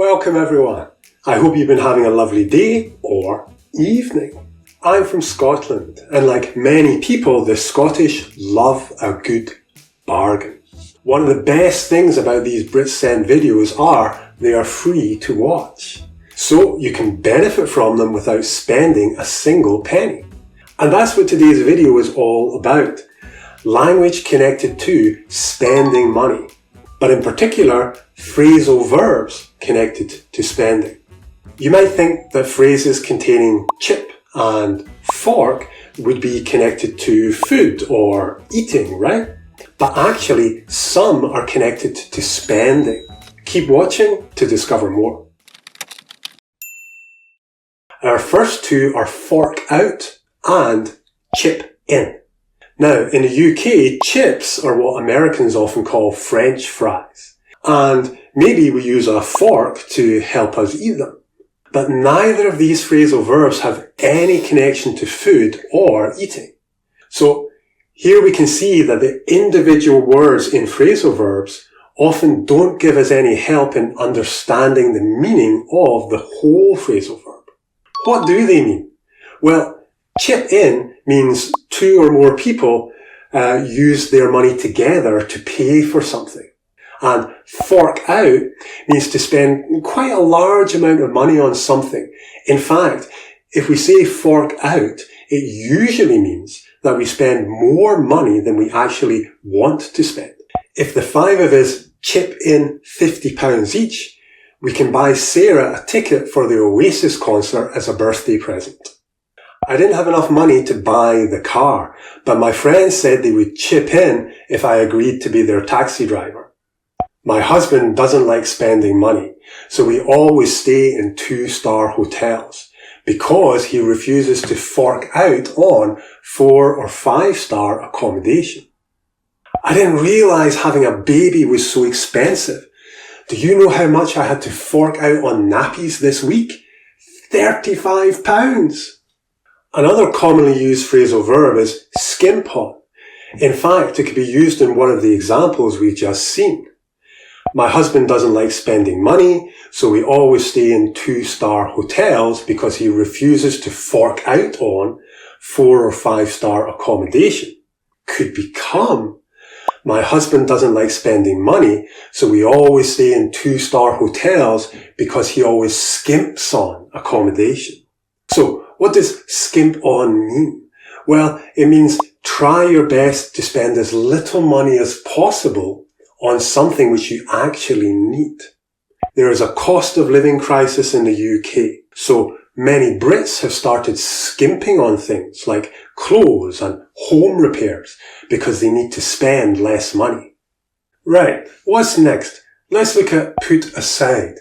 Welcome everyone. I hope you've been having a lovely day or evening. I'm from Scotland, and like many people, the Scottish love a good bargain. One of the best things about these Britscentre videos are they are free to watch. So you can benefit from them without spending a single penny. And that's what today's video is all about. Language connected to spending money, but in particular, phrasal verbs connected to spending. You might think that phrases containing chip and fork would be connected to food or eating, right? But actually, some are connected to spending. Keep watching to discover more. Our first two are fork out and chip in. Now, in the UK, chips are what Americans often call French fries. And maybe we use a fork to help us eat them. But neither of these phrasal verbs have any connection to food or eating. So here we can see that the individual words in phrasal verbs often don't give us any help in understanding the meaning of the whole phrasal verb. What do they mean? Well, chip in means two or more people use their money together to pay for something. And fork out means to spend quite a large amount of money on something. In fact, if we say fork out, it usually means that we spend more money than we actually want to spend. If the five of us chip in £50 each, we can buy Sarah a ticket for the Oasis concert as a birthday present. I didn't have enough money to buy the car, but my friends said they would chip in if I agreed to be their taxi driver. My husband doesn't like spending money, so we always stay in 2-star hotels because he refuses to fork out on 4 or 5-star accommodation. I didn't realize having a baby was so expensive. Do you know how much I had to fork out on nappies this week? £35. Another commonly used phrasal verb is skimp on. In fact, it could be used in one of the examples we've just seen. My husband doesn't like spending money, so we always stay in 2-star hotels because he refuses to fork out on 4 or 5-star accommodation. Could become, my husband doesn't like spending money, so we always stay in 2-star hotels because he always skimps on accommodation. So, what does skimp on mean? Well, it means try your best to spend as little money as possible on something which you actually need. There is a cost of living crisis in the UK, so many Brits have started skimping on things like clothes and home repairs because they need to spend less money. Right, what's next? Let's look at put aside.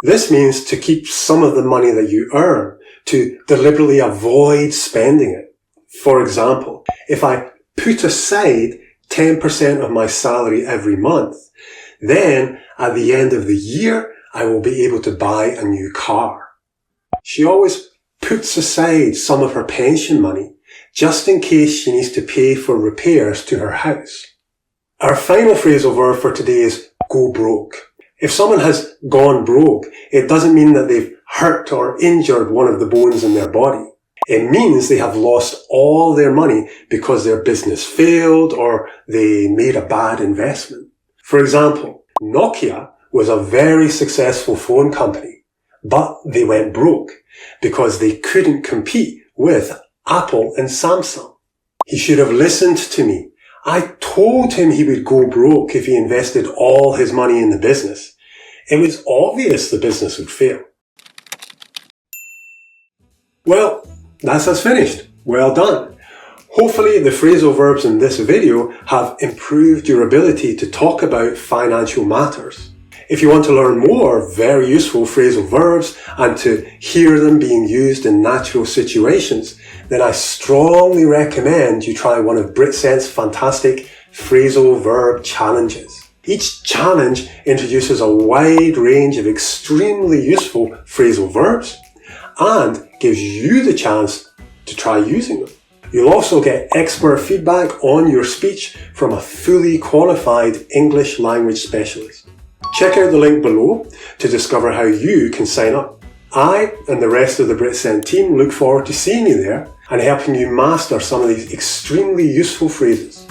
This means to keep some of the money that you earn, to deliberately avoid spending it. For example, if I put aside 10% of my salary every month, then at the end of the year, I will be able to buy a new car. She always puts aside some of her pension money just in case she needs to pay for repairs to her house. Our final phrasal verb for today is go broke. If someone has gone broke, it doesn't mean that they've hurt or injured one of the bones in their body. It means they have lost all their money because their business failed or they made a bad investment. For example, Nokia was a very successful phone company, but they went broke because they couldn't compete with Apple and Samsung. He should have listened to me. I told him he would go broke if he invested all his money in the business. It was obvious the business would fail. Well, that's us finished. Well done. Hopefully the phrasal verbs in this video have improved your ability to talk about financial matters. If you want to learn more very useful phrasal verbs and to hear them being used in natural situations, then I strongly recommend you try one of Britcentre's fantastic phrasal verb challenges. Each challenge introduces a wide range of extremely useful phrasal verbs and gives you the chance to try using them. You'll also get expert feedback on your speech from a fully qualified English language specialist. Check out the link below to discover how you can sign up. I and the rest of the Britsent team look forward to seeing you there and helping you master some of these extremely useful phrases.